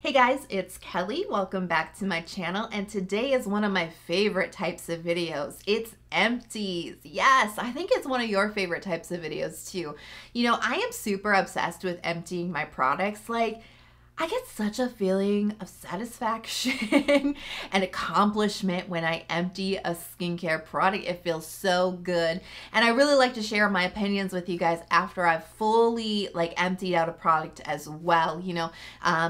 Hey guys, it's Kelly. Welcome back to my channel, and today is one of my favorite types of videos. It's empties. Yes, I think it's one of your favorite types of videos too. You know, I am super obsessed with emptying my products. Like, I get such a feeling of satisfaction and accomplishment when I empty a skincare product. It feels so good. And I really like to share my opinions with you guys after I've fully emptied out a product as well. You know,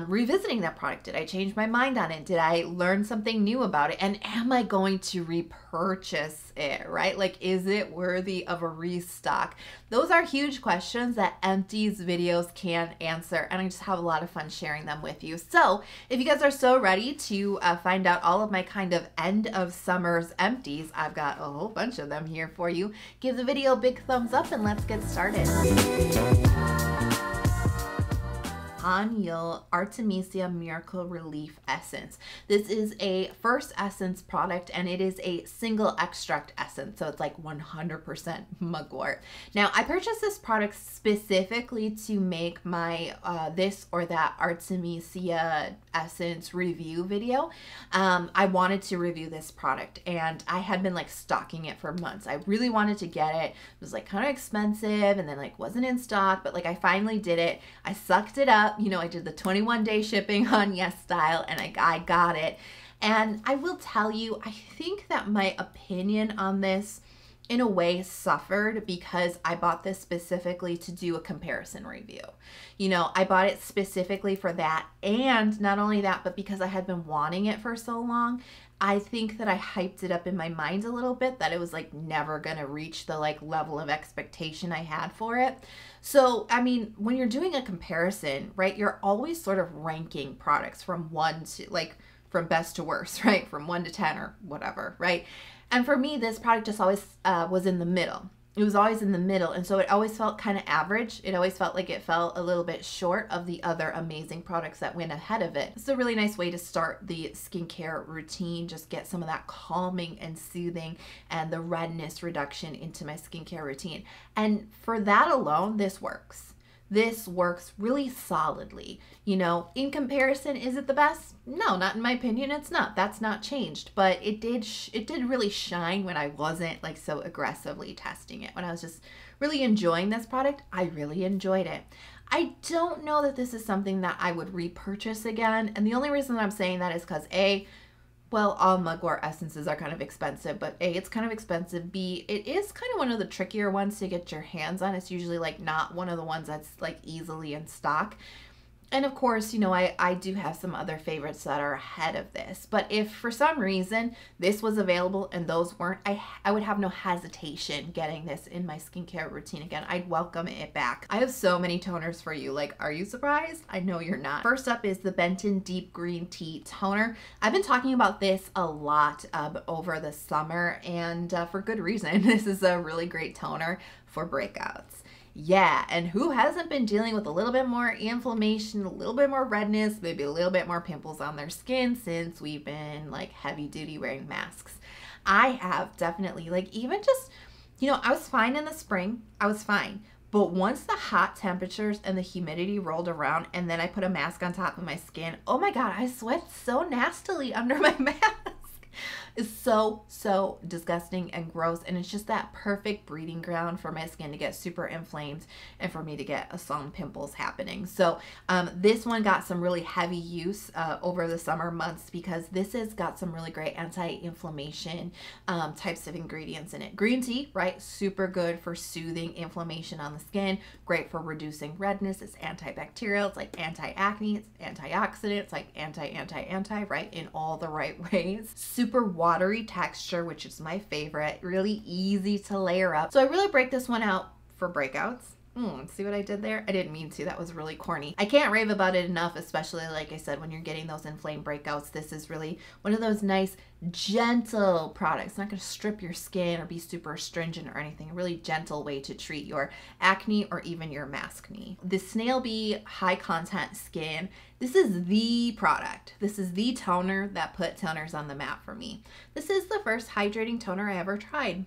revisiting that product. Did I change my mind on it? Did I learn something new about it? And am I going to repurchase it, right? Like, is it worthy of a restock? Those are huge questions that empties videos can answer. And I just have a lot of fun sharing them with you. So if you guys are so ready to find out all of my kind of end of summer's empties, I've got a whole bunch of them here for you. Give the video a big thumbs up and let's get started. Onyo Artemisia Miracle Relief Essence. This is a first essence product and it is a single extract essence, so it's like 100% mugwort. Now, I purchased this product specifically to make my this or that Artemisia essence review video. I wanted to review this product and I had been stalking it for months. I really wanted to get it. It was kind of expensive and then wasn't in stock, but I finally did it. I sucked it up. You know, I did the 21-day shipping on YesStyle and I got it. And I will tell you, I think that my opinion on this in a way suffered because I bought this specifically to do a comparison review. You know, I bought it specifically for that, and not only that, but because I had been wanting it for so long, I think that I hyped it up in my mind a little bit that it was never gonna reach the level of expectation I had for it. So, I mean, when you're doing a comparison, right, you're always sort of ranking products from one to from best to worst, right? From 1 to 10 or whatever, right? And for me, this product just always was in the middle. It was always in the middle. And so it always felt kind of average. It always felt like it fell a little bit short of the other amazing products that went ahead of it. It's a really nice way to start the skincare routine. Just get some of that calming and soothing and the redness reduction into my skincare routine. And for that alone, this works. This works really solidly. You know, in comparison, is it the best? No, not in my opinion. It's not. That's not changed. But it did really shine when I wasn't so aggressively testing it. When I was just really enjoying this product, I really enjoyed it. I don't know that this is something that I would repurchase again. And the only reason that I'm saying that is because well, all mugwort essences are kind of expensive, but A, it's kind of expensive. B, it is kind of one of the trickier ones to get your hands on. It's usually not one of the ones that's easily in stock. And of course, you know, I do have some other favorites that are ahead of this. But if for some reason this was available and those weren't, I would have no hesitation getting this in my skincare routine again. I'd welcome it back. I have so many toners for you. Are you surprised? I know you're not. First up is the Benton Deep Green Tea Toner. I've been talking about this a lot over the summer, and for good reason. This is a really great toner for breakouts. Yeah, and who hasn't been dealing with a little bit more inflammation, a little bit more redness, maybe a little bit more pimples on their skin since we've been heavy duty wearing masks? I have definitely, even just, you know, I was fine in the spring, I was fine. But once the hot temperatures and the humidity rolled around and then I put a mask on top of my skin, oh my God, I sweat so nastily under my mask. Is so disgusting and gross, and it's just that perfect breeding ground for my skin to get super inflamed and for me to get some pimples happening. So this one got some really heavy use over the summer months because this has got some really great anti-inflammation types of ingredients in it. Green tea, right? Super good for soothing inflammation on the skin, great for reducing redness. It's antibacterial, it's anti-acne, it's antioxidant, it's anti, right? In all the right ways. Super watery texture, which is my favorite, really easy to layer up. So I really break this one out for breakouts. See what I did there? I didn't mean to. That was really corny. I can't rave about it enough, especially like I said, when you're getting those inflamed breakouts. This is really one of those nice, gentle products. It's not going to strip your skin or be super astringent or anything. A really gentle way to treat your acne or even your maskne. The Snail Bee High Content Skin. This is the product. This is the toner that put toners on the map for me. This is the first hydrating toner I ever tried.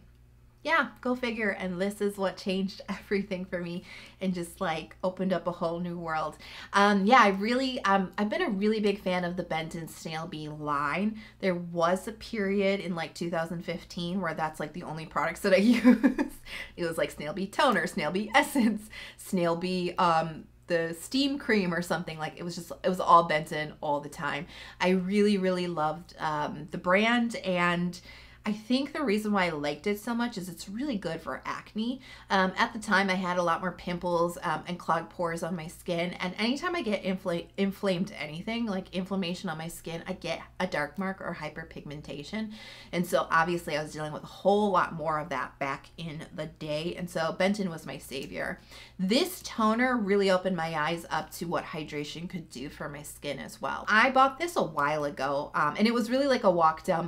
yeah, go figure. And this is what changed everything for me and just like opened up a whole new world. Yeah, I've been a really big fan of the Benton Snail Bee line. There was a period in like 2015 where that's like the only products that I use. It was like Snail Bee toner, Snail Bee essence, Snail Bee, the steam cream or something. Like it was all Benton all the time. I really, really loved the brand, and I think the reason why I liked it so much is it's really good for acne. At the time, I had a lot more pimples and clogged pores on my skin. And anytime I get inflamed anything, like inflammation on my skin, I get a dark mark or hyperpigmentation. And so obviously I was dealing with a whole lot more of that back in the day. And so Benton was my savior. This toner really opened my eyes up to what hydration could do for my skin as well. I bought this a while ago, and it was really like a walk down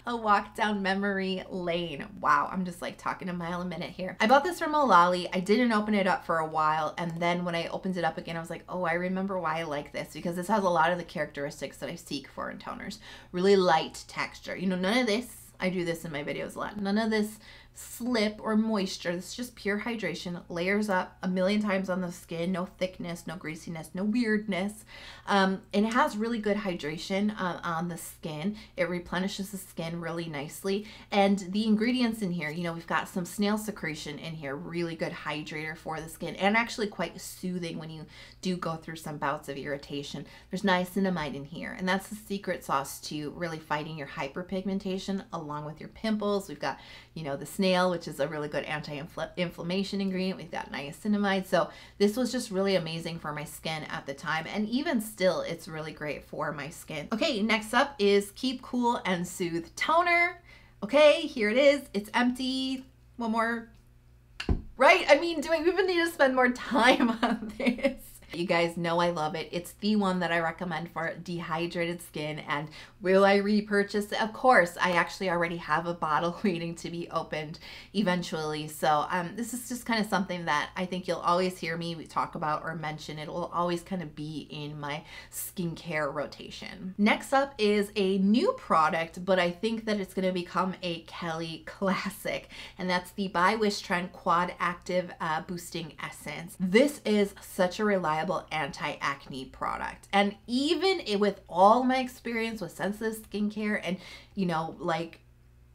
a walk down memory lane. Wow, I'm just like talking a mile a minute here. I bought this from Olali. I didn't open it up for a while, and then when I opened it up again, I was like, oh, I remember why I like this, because this has a lot of the characteristics that I seek for in toners. Really light texture. You know, none of this, I do this in my videos a lot, none of this slip or moisture. It's just pure hydration, layers up a million times on the skin, no thickness, no greasiness, no weirdness. And it has really good hydration on the skin. It replenishes the skin really nicely. And the ingredients in here, you know, we've got some snail secretion in here, really good hydrator for the skin, and actually quite soothing when you do go through some bouts of irritation. There's niacinamide in here, and that's the secret sauce to really fighting your hyperpigmentation along with your pimples. We've got, you know, the Snail, which is a really good anti-inflammation ingredient. We've got niacinamide. So this was just really amazing for my skin at the time. And even still, it's really great for my skin. Okay, next up is Keep Cool and Soothe Toner. Okay, here it is. It's empty. One more, right? I mean, do I even need to spend more time on this? You guys know I love it. It's the one that I recommend for dehydrated skin. And will I repurchase it? Of course. I actually already have a bottle waiting to be opened eventually. So this is just kind of something that I think you'll always hear me talk about or mention. It will always kind of be in my skincare rotation. Next up is a new product, but I think that it's going to become a Kelly classic. And that's the by Wishtrend Quad Active Boosting Essence. This is such a reliable anti-acne product, and even with all my experience with sensitive skincare and, you know, like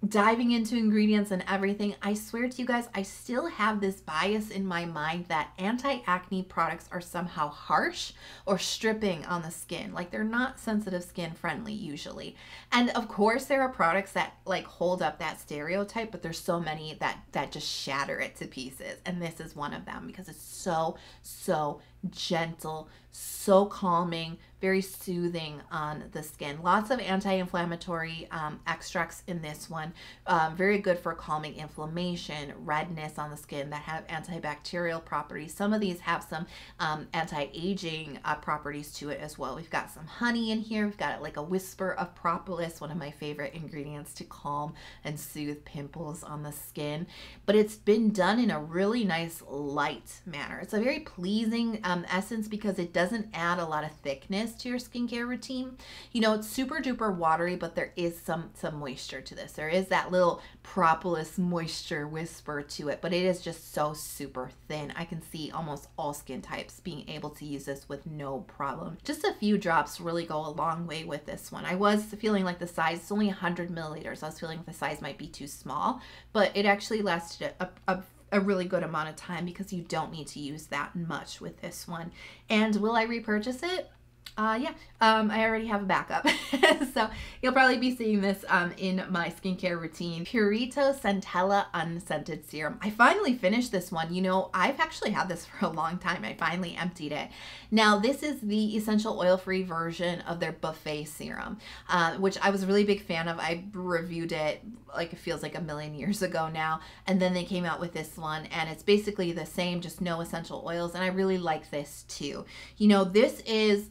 diving into ingredients and everything, I swear to you guys, I still have this bias in my mind that anti-acne products are somehow harsh or stripping on the skin. Like they're not sensitive skin friendly usually. And of course there are products that like hold up that stereotype, but there's so many that just shatter it to pieces. And this is one of them because it's so gentle, so calming, very soothing on the skin. Lots of anti-inflammatory extracts in this one. Very good for calming inflammation, redness on the skin that have antibacterial properties. Some of these have some anti-aging properties to it as well. We've got some honey in here. We've got like a whisper of propolis, one of my favorite ingredients to calm and soothe pimples on the skin. But it's been done in a really nice light manner. It's a very pleasing essence because it doesn't add a lot of thickness to your skincare routine. You know, it's super duper watery, but there is some moisture to this. There is that little propolis moisture whisper to it, but it is just so super thin. I can see almost all skin types being able to use this with no problem. Just a few drops really go a long way with this one. I was feeling like the size is only 100 milliliters. I was feeling the size might be too small, but it actually lasted a really good amount of time because you don't need to use that much with this one. And will I repurchase it? Yeah, I already have a backup. So you'll probably be seeing this in my skincare routine. Purito Centella Unscented Serum. I finally finished this one. You know, I've actually had this for a long time. I finally emptied it. Now, this is the essential oil-free version of their buffet serum, which I was a really big fan of. I reviewed it, like it feels like a million years ago now. And then they came out with this one, and it's basically the same, just no essential oils. And I really like this too. You know, this is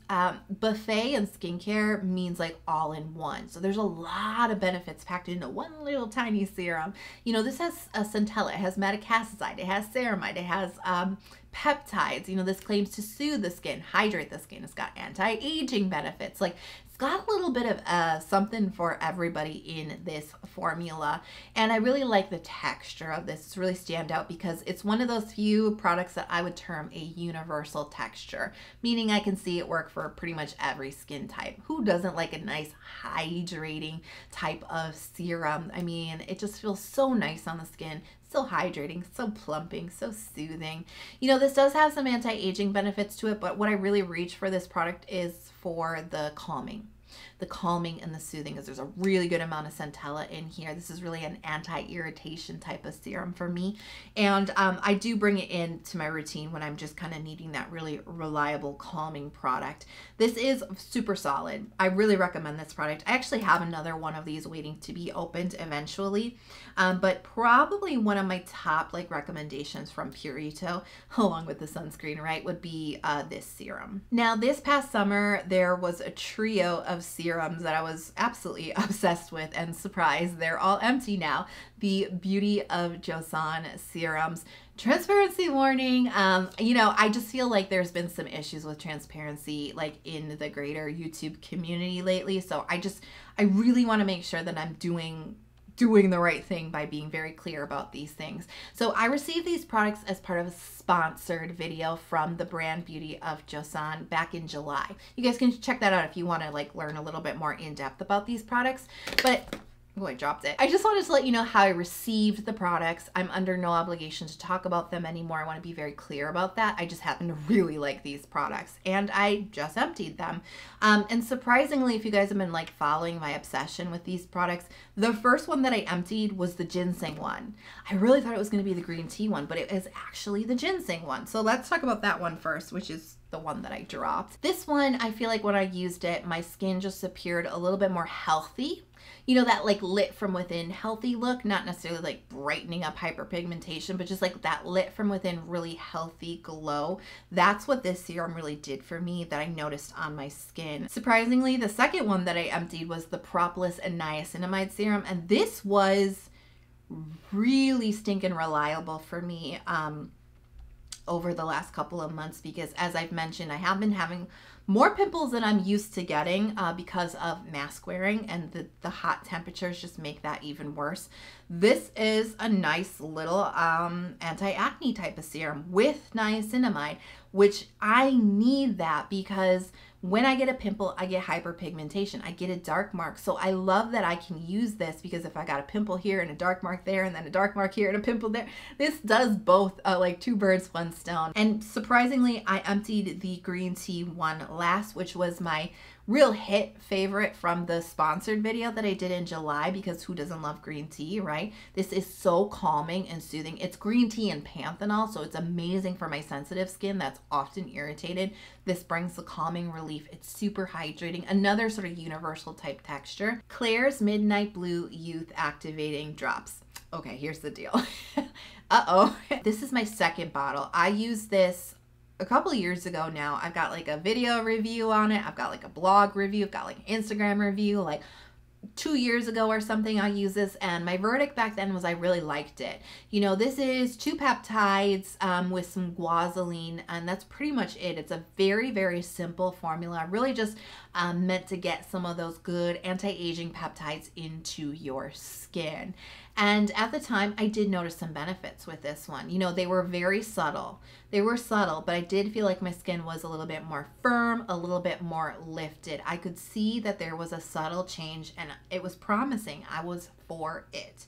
buffet and skincare means like all in one. So there's a lot of benefits packed into one little tiny serum. You know, this has a Centella, it has madecassoside, it has ceramide, it has peptides. You know, this claims to soothe the skin, hydrate the skin. It's got anti-aging benefits. Like, it's got a little bit of something for everybody in this formula. And I really like the texture of this. It's really stand out because it's one of those few products that I would term a universal texture, meaning I can see it work for pretty much every skin type. Who doesn't like a nice hydrating type of serum? I mean, it just feels so nice on the skin. So hydrating, so plumping, so soothing. You know, this does have some anti-aging benefits to it, but what I really reach for this product is for the calming and the soothing, because there's a really good amount of Centella in here. This is really an anti-irritation type of serum for me. And I do bring it into my routine when I'm just kind of needing that really reliable calming product. This is super solid. I really recommend this product. I actually have another one of these waiting to be opened eventually. But probably one of my top like recommendations from Purito, along with the sunscreen, right, would be this serum. Now, this past summer, there was a trio of serums that I was absolutely obsessed with, and surprise, they're all empty now. The Beauty of Joseon serums. Transparency warning. You know, I just feel like there's been some issues with transparency like in the greater YouTube community lately. So I really want to make sure that I'm doing the right thing by being very clear about these things. So I received these products as part of a sponsored video from the brand Beauty of Joseon back in July. You guys can check that out if you want to like learn a little bit more in depth about these products. But oh, I dropped it. I just wanted to let you know how I received the products. I'm under no obligation to talk about them anymore. I want to be very clear about that. I just happen to really like these products and I just emptied them. And surprisingly, if you guys have been like following my obsession with these products, the first one that I emptied was the ginseng one. I really thought it was going to be the green tea one, but it is actually the ginseng one. So let's talk about that one first, which is the one that I dropped. This one, I feel like when I used it, my skin just appeared a little bit more healthy. You know, that like lit from within healthy look, not necessarily like brightening up hyperpigmentation, but just like that lit from within really healthy glow. That's what this serum really did for me that I noticed on my skin. Surprisingly, the second one that I emptied was the Propolis and Niacinamide serum, and this was really stinking reliable for me over the last couple of months, because as I've mentioned, I have been having more pimples than I'm used to getting because of mask wearing, and the hot temperatures just make that even worse. This is a nice little anti-acne type of serum with niacinamide, which I need that because when I get a pimple, I get hyperpigmentation. I get a dark mark. So I love that I can use this because if I got a pimple here and a dark mark there and then a dark mark here and a pimple there, this does both like two birds, one stone. And surprisingly, I emptied the green tea one last, which was my real hit favorite from the sponsored video that I did in July, because who doesn't love green tea, right? This is so calming and soothing. It's green tea and panthenol, so it's amazing for my sensitive skin that's often irritated. This brings the calming relief. It's super hydrating. Another sort of universal type texture. Klairs Midnight Blue Youth Activating Drops. Okay, here's the deal. Uh-oh. This is my second bottle. I used this a couple of years ago now. I've got like a video review on it. I've got like a blog review. I've got like an Instagram review. Like 2 years ago or something, I used this, and my verdict back then was I really liked it. You know, this is 2 peptides with some guanidine, and that's pretty much it. It's a very, very simple formula, really just meant to get some of those good anti-aging peptides into your skin. And at the time, I did notice some benefits with this one. You know, they were very subtle. They were subtle, but I did feel like my skin was a little bit more firm, a little bit more lifted. I could see that there was a subtle change, and it was promising. I was for it.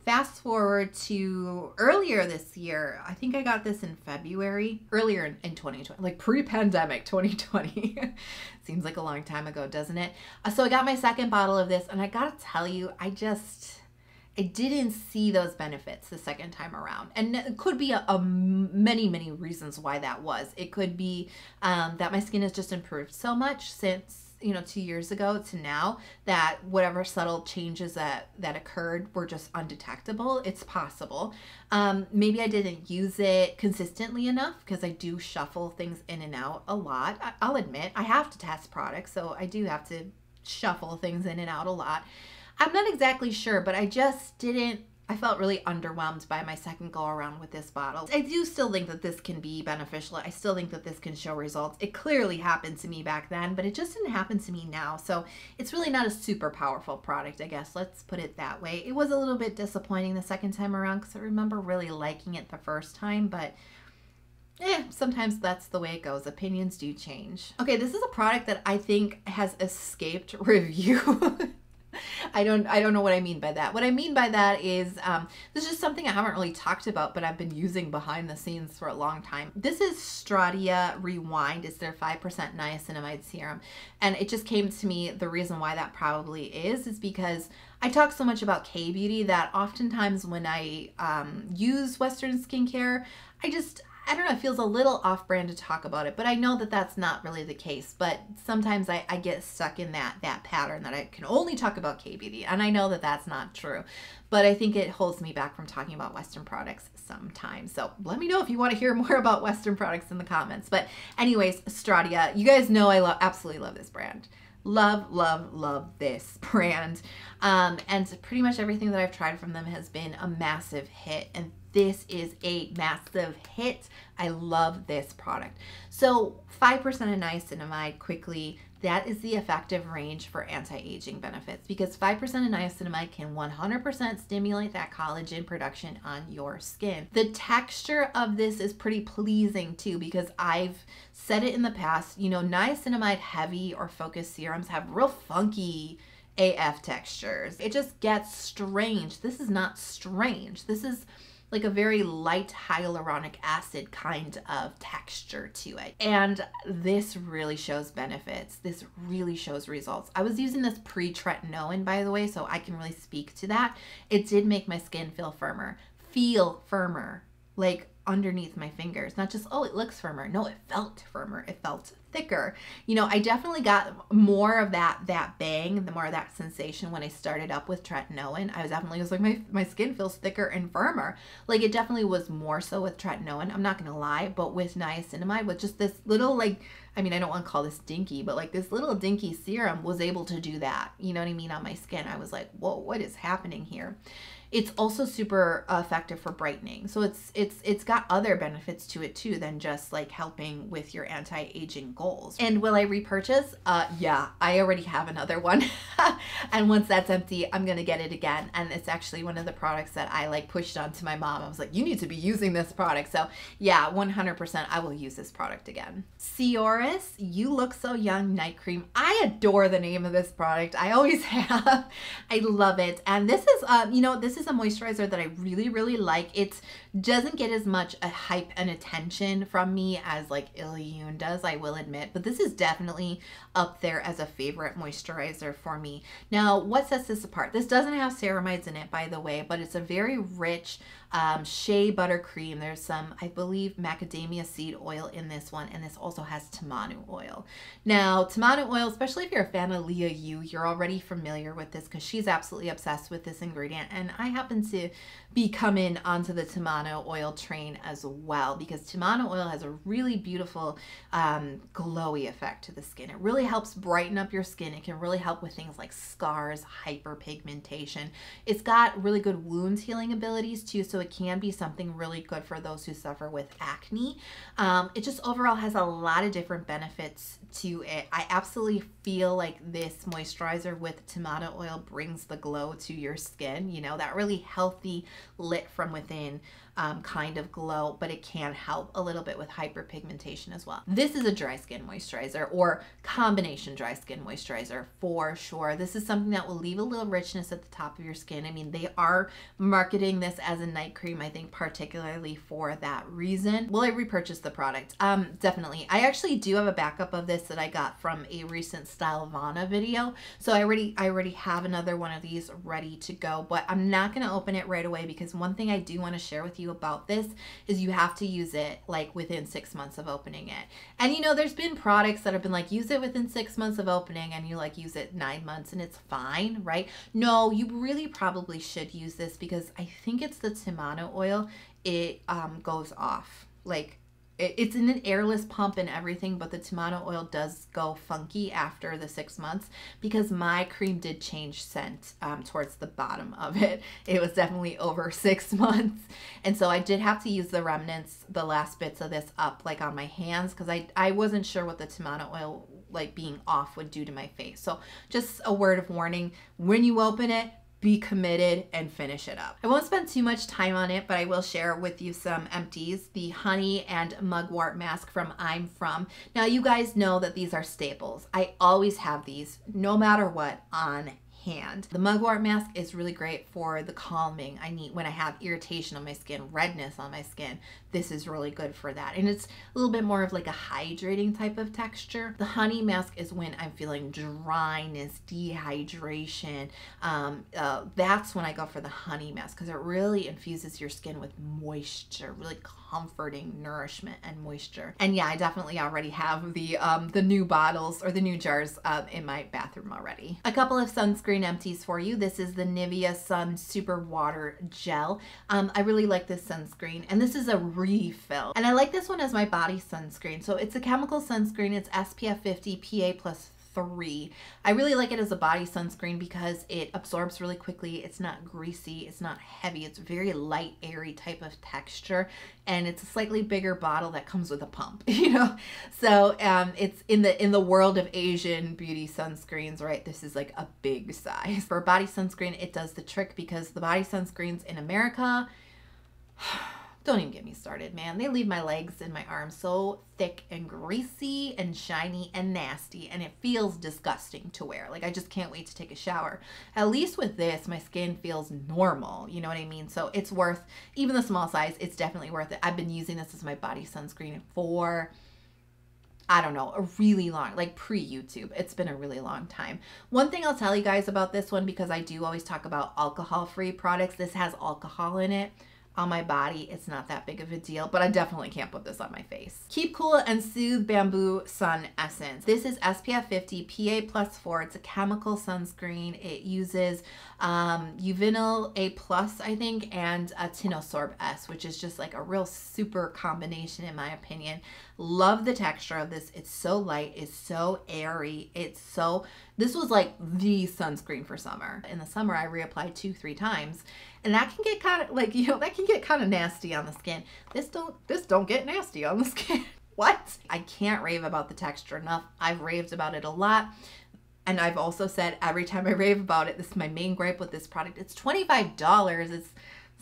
Fast forward to earlier this year. I think I got this in February, earlier in 2020, like pre-pandemic 2020. Seems like a long time ago, doesn't it? So I got my second bottle of this, and I gotta tell you, I didn't see those benefits the second time around. And it could be many, many reasons why that was. It could be that my skin has just improved so much since, you know, 2 years ago to now, that whatever subtle changes that occurred were just undetectable. It's possible. Maybe I didn't use it consistently enough, because I do shuffle things in and out a lot. I'll admit, I have to test products, so I do have to shuffle things in and out a lot. I'm not exactly sure, but I just didn't I felt really underwhelmed by my second go around with this bottle. I do still think that this can be beneficial. I still think that this can show results. It clearly happened to me back then, but it just didn't happen to me now. So it's really not a super powerful product, I guess. Let's put it that way. It was a little bit disappointing the second time around because I remember really liking it the first time, but sometimes that's the way it goes. Opinions do change. Okay, this is a product that I think has escaped review. I don't know what I mean by that. What I mean by that is this is just something I haven't really talked about, but I've been using behind the scenes for a long time. This is Stratia Rewind. It's their 5% niacinamide serum. And it just came to me, the reason why that probably is because I talk so much about K-beauty that oftentimes when I use Western skincare, I don't know, it feels a little off-brand to talk about it, but I know that that's not really the case. But sometimes I get stuck in that pattern that I can only talk about K-beauty, and I know that that's not true. But I think it holds me back from talking about Western products sometimes. So let me know if you want to hear more about Western products in the comments. But anyways, Stratia, you guys know I absolutely love this brand. Love, love, love this brand. And pretty much everything that I've tried from them has been a massive hit. And this is a massive hit. I love this product. So 5% of niacinamide, quickly, that is the effective range for anti-aging benefits because 5% of niacinamide can 100% stimulate that collagen production on your skin. The texture of this is pretty pleasing too because I've said it in the past, you know, niacinamide heavy or focused serums have real funky AF textures. It just gets strange. This is not strange. This is like a very light hyaluronic acid kind of texture to it. And this really shows benefits. This really shows results. I was using this pre-tretinoin, by the way, so I can really speak to that. It did make my skin feel firmer, like underneath my fingers. Not just, oh, it looks firmer. No, it felt firmer. It felt thicker. You know, I definitely got more of that bang, the more of that sensation when I started up with tretinoin. I was like, my skin feels thicker and firmer. Like it definitely was more so with tretinoin. I'm not gonna lie, but with niacinamide, with just this little, like, I mean, I don't want to call this dinky, but like this little dinky serum was able to do that. You know what I mean? On my skin, I was like, whoa, what is happening here? It's also super effective for brightening. So it's got other benefits to it too than just like helping with your anti-aging goals. And will I repurchase? Yeah, I already have another one. And once that's empty, I'm gonna get it again. And it's actually one of the products that I like pushed onto my mom. I was like, you need to be using this product. So yeah, 100% I will use this product again. Sioris, You Look So Young Night Cream. I adore the name of this product. I always have. I love it. And this is, you know, this is a moisturizer that I really, really like. It doesn't get as much a hype and attention from me as like Ilyun does, I will admit, but this is definitely up there as a favorite moisturizer for me. Now, what sets this apart? This doesn't have ceramides in it, by the way, but it's a very rich shea butter cream. There's some, I believe, macadamia seed oil in this one, and this also has tamanu oil. Now, tamanu oil, especially if you're a fan of Leah Yu, you're already familiar with this because she's absolutely obsessed with this ingredient, and I happen to be coming onto the tamanu oil train as well because tamanu oil has a really beautiful glowy effect to the skin. It really helps brighten up your skin. It can really help with things like scars, hyperpigmentation. It's got really good wound healing abilities too, so it can be something really good for those who suffer with acne. It just overall has a lot of different benefits to it. I absolutely feel like this moisturizer with tamanu oil brings the glow to your skin, you know, that really healthy, lit from within kind of glow, but it can help a little bit with hyperpigmentation as well. This is a dry skin moisturizer or combination dry skin moisturizer for sure. This is something that will leave a little richness at the top of your skin. I mean, they are marketing this as a night cream, I think, particularly for that reason. Will I repurchase the product? Definitely. I actually do have a backup of this that I got from a recent Stylevana video. So I already have another one of these ready to go, but I'm not going to open it right away because one thing I do want to share with you about this is you have to use it like within 6 months of opening it. And you know, there's been products that have been like, use it within 6 months of opening, and you like use it 9 months and it's fine, right? No, you really probably should use this because I think it's the tamanu oil. It goes off like it's in an airless pump and everything, but the tomato oil does go funky after the 6 months because my cream did change scent towards the bottom of it. It was definitely over 6 months. And so I did have to use the remnants, the last bits of this up like on my hands because I wasn't sure what the tomato oil like being off would do to my face. So just a word of warning, when you open it, be committed and finish it up. I won't spend too much time on it, but I will share with you some Empties, the honey and mugwort mask from I'm From. Now you guys know that these are staples. I always have these no matter what on hand. The mugwort mask is really great for the calming I need when I have irritation on my skin, redness on my skin. This is really good for that. And it's a little bit more of like a hydrating type of texture. The honey mask is when I'm feeling dryness, dehydration. That's when I go for the honey mask because it really infuses your skin with moisture, really comforting nourishment and moisture. And yeah, I definitely already have the new bottles or the new jars in my bathroom already. A couple of sunscreen empties for you. This is the Nivea Sun Super Water Gel. I really like this sunscreen, and this is a refill. And I like this one as my body sunscreen. So it's a chemical sunscreen. It's SPF 50 PA+3. I really like it as a body sunscreen because it absorbs really quickly. It's not greasy. It's not heavy. It's very light, airy type of texture. And it's a slightly bigger bottle that comes with a pump, you know? So it's in the world of Asian beauty sunscreens, right? This is like a big size. For a body sunscreen, it does the trick because the body sunscreens in America, don't even get me started, man. They leave my legs and my arms so thick and greasy and shiny and nasty, and it feels disgusting to wear. Like, I just can't wait to take a shower. At least with this, my skin feels normal, you know what I mean? So it's worth, even the small size, it's definitely worth it. I've been using this as my body sunscreen for, I don't know, a really long, like pre-YouTube. It's been a really long time. One thing I'll tell you guys about this one, because I do always talk about alcohol-free products, this has alcohol in it. On my body, it's not that big of a deal, but I definitely can't put this on my face. Keep Cool and Soothe Bamboo Sun Essence. This is SPF 50 PA+4. It's a chemical sunscreen. It uses Uvinyl A+, I think, and a Tinosorb S, which is just like a real super combination in my opinion. Love the texture of this. It's so light. It's so airy. This was like the sunscreen for summer. In the summer, I reapplied 2-3 times. And that can get kind of like, you know, that can get kind of nasty on the skin. This don't get nasty on the skin. What? I can't rave about the texture enough. I've raved about it a lot. And I've also said every time I rave about it, this is my main gripe with this product. It's $25. It's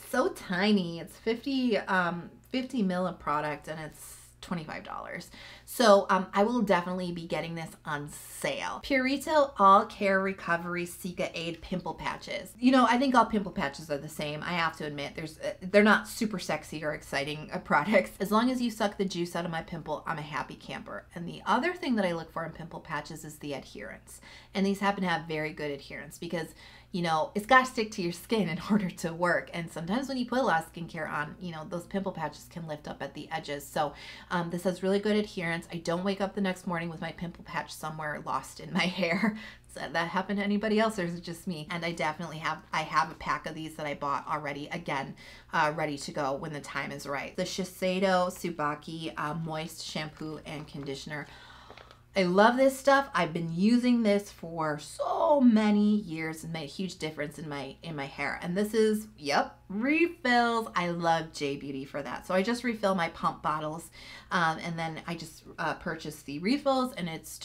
so tiny. It's 50 mil of product, and it's $25. So I will definitely be getting this on sale. Purito All Care Recovery Cica-Aid Pimple Patches. You know, I think all pimple patches are the same. I have to admit, they're not super sexy or exciting products. As long as you suck the juice out of my pimple, I'm a happy camper. And the other thing that I look for in pimple patches is the adherence. And these happen to have very good adherence because, you know, it's got to stick to your skin in order to work. And sometimes when you put a lot of skincare on, you know, those pimple patches can lift up at the edges. So this has really good adherence. I don't wake up the next morning with my pimple patch somewhere lost in my hair. So that happened to anybody else, or is it just me? And I definitely have a pack of these that I bought already, again, ready to go when the time is right. The Shiseido Tsubaki Moist Shampoo and Conditioner. I love this stuff. I've been using this for so many years and made a huge difference in my hair. And this is, yep, refills. I love J Beauty for that. So I just refill my pump bottles and then I just purchase the refills, and it's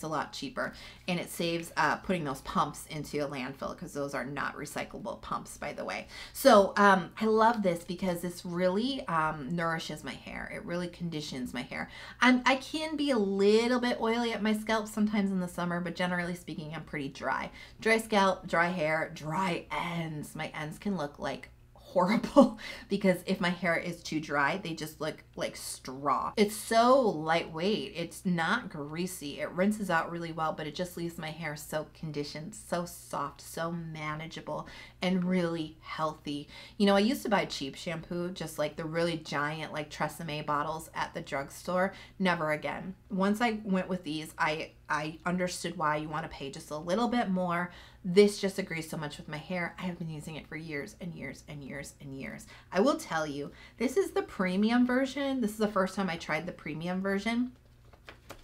a lot cheaper, and it saves putting those pumps into a landfill because those are not recyclable pumps, by the way. So I love this because this really nourishes my hair. It really conditions my hair. I can be a little bit oily at my scalp sometimes in the summer, but generally speaking, I'm pretty dry. Dry scalp, dry hair, dry ends. My ends can look like horrible because if my hair is too dry, they just look like straw. It's so lightweight. It's not greasy. It rinses out really well, but it just leaves my hair so conditioned, so soft, so manageable, and really healthy. You know, I used to buy cheap shampoo, just like the really giant like Tresemme bottles at the drugstore. Never again. Once I went with these, I understood why you want to pay just a little bit more. This just agrees so much with my hair. I have been using it for years and years and years and years. I will tell you, this is the premium version. This is the first time I tried the premium version.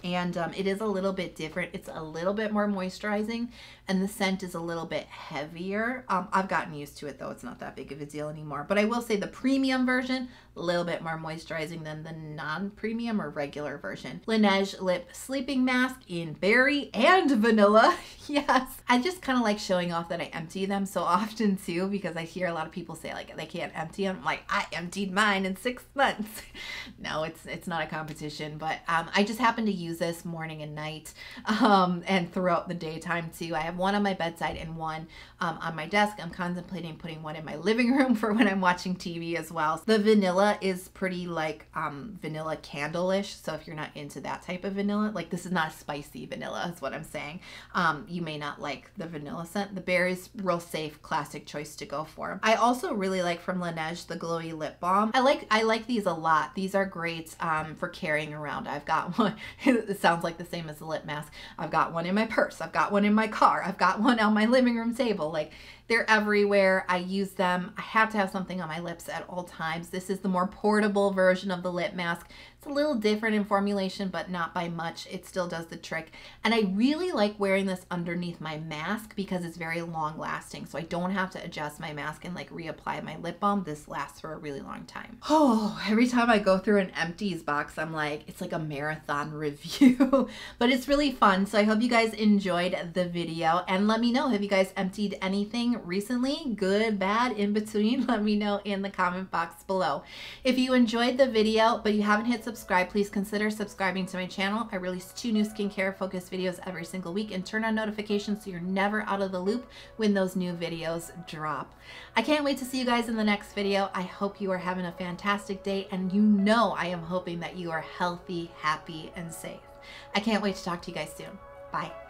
And it is a little bit different. It's a little bit more moisturizing and the scent is a little bit heavier. I've gotten used to it though. It's not that big of a deal anymore. But I will say the premium version, a little bit more moisturizing than the non-premium or regular version. Laneige Lip Sleeping Mask in berry and vanilla. Yes. I just kind of like showing off that I empty them so often too, because I hear a lot of people say like they can't empty them. I'm like, I emptied mine in 6 months. No, it's not a competition, but I just happen to use this morning and night and throughout the daytime too. I have one on my bedside and one on my desk. I'm contemplating putting one in my living room for when I'm watching TV as well. The vanilla is pretty like vanilla candle-ish, so if you're not into that type of vanilla, like this is not a spicy vanilla is what I'm saying. You may not like the vanilla scent. The berry's real safe, classic choice to go for. I also really like from Laneige the Glowy Lip Balm. I like these a lot. These are great for carrying around. I've got one. It sounds like the same as the lip mask. I've got one in my purse. I've got one in my car. I've got one on my living room table. Like they're everywhere. I use them. I have to have something on my lips at all times. This is the more portable version of the lip mask. It's a little different in formulation, but not by much. It still does the trick. And I really like wearing this underneath my mask because it's very long lasting. So I don't have to adjust my mask and like reapply my lip balm. This lasts for a really long time. Oh, every time I go through an Empties box, I'm like, it's like a marathon review, but it's really fun. So I hope you guys enjoyed the video and let me know, have you guys emptied anything recently? Good, bad, in between? Let me know in the comment box below. If you enjoyed the video, but you haven't hit subscribe, please consider subscribing to my channel. I release 2 new skincare focused videos every single week, and turn on notifications so you're never out of the loop when those new videos drop. I can't wait to see you guys in the next video. I hope you are having a fantastic day, and you know I am hoping that you are healthy, happy, and safe. I can't wait to talk to you guys soon. Bye.